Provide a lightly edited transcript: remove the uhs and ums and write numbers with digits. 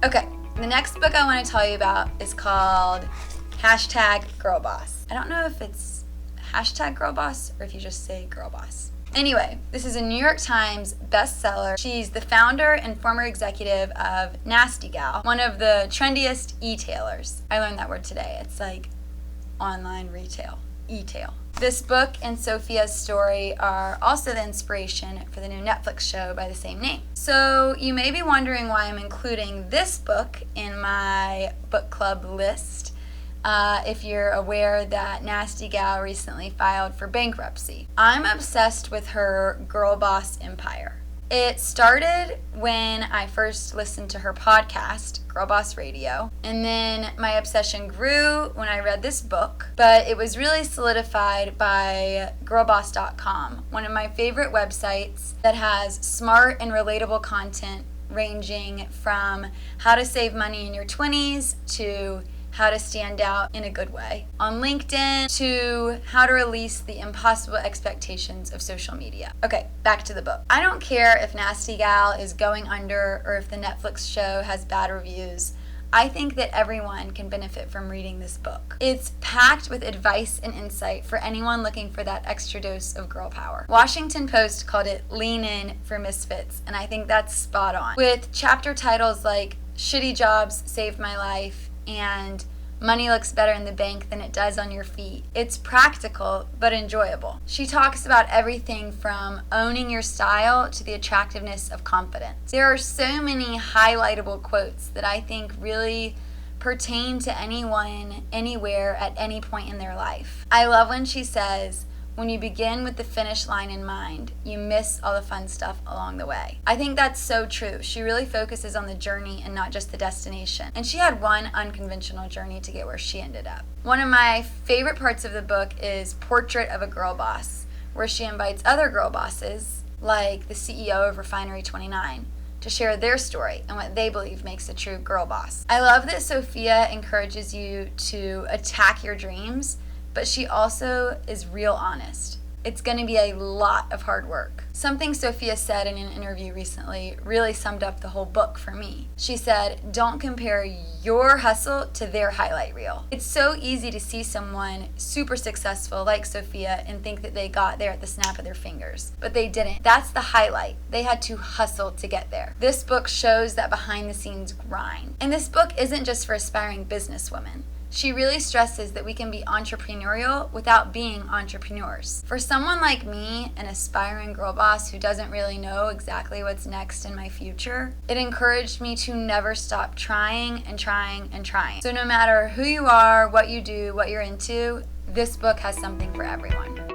Okay, the next book I want to tell you about is called #girlboss. I don't know if it's #girlboss or if you just say girlboss. Anyway, this is a New York Times bestseller. She's the founder and former executive of Nasty Gal, one of the trendiest e-tailers. I learned that word today. It's like online retail, e-tail. This book and Sophia's story are also the inspiration for the new Netflix show by the same name. So you may be wondering why I'm including this book in my book club list. If you're aware that Nasty Gal recently filed for bankruptcy. I'm obsessed with her girl boss empire. It started when I first listened to her podcast, Girl Boss Radio, and then my obsession grew when I read this book, but it was really solidified by girlboss.com, one of my favorite websites that has smart and relatable content ranging from how to save money in your 20s to how to stand out in a good way on LinkedIn to how to release the impossible expectations of social media. Okay, back to the book. I don't care if Nasty Gal is going under or if the Netflix show has bad reviews. I think that everyone can benefit from reading this book. It's packed with advice and insight for anyone looking for that extra dose of girl power. Washington Post called it Lean In for Misfits, and I think that's spot on. With chapter titles like Shitty Jobs Saved My Life and Money Looks Better in the Bank Than It Does on Your Feet. It's practical but enjoyable. She talks about everything from owning your style to the attractiveness of confidence. There are so many highlightable quotes that I think really pertain to anyone, anywhere, at any point in their life. I love when she says, when you begin with the finish line in mind, you miss all the fun stuff along the way. I think that's so true. She really focuses on the journey and not just the destination. And she had one unconventional journey to get where she ended up. One of my favorite parts of the book is Portrait of a Girl Boss, where she invites other girl bosses, like the CEO of Refinery 29, to share their story and what they believe makes a true girl boss. I love that Sophia encourages you to attack your dreams, but she also is real honest. It's going to be a lot of hard work. Something Sophia said in an interview recently really summed up the whole book for me. She said, don't compare your hustle to their highlight reel. It's so easy to see someone super successful like Sophia and think that they got there at the snap of their fingers, but they didn't. That's the highlight. They had to hustle to get there. This book shows that behind the scenes grind. And this book isn't just for aspiring businesswomen. She really stresses that we can be entrepreneurial without being entrepreneurs. For someone like me, an aspiring girl boss who doesn't really know exactly what's next in my future, it encouraged me to never stop trying and trying and trying. So no matter who you are, what you do, what you're into, this book has something for everyone.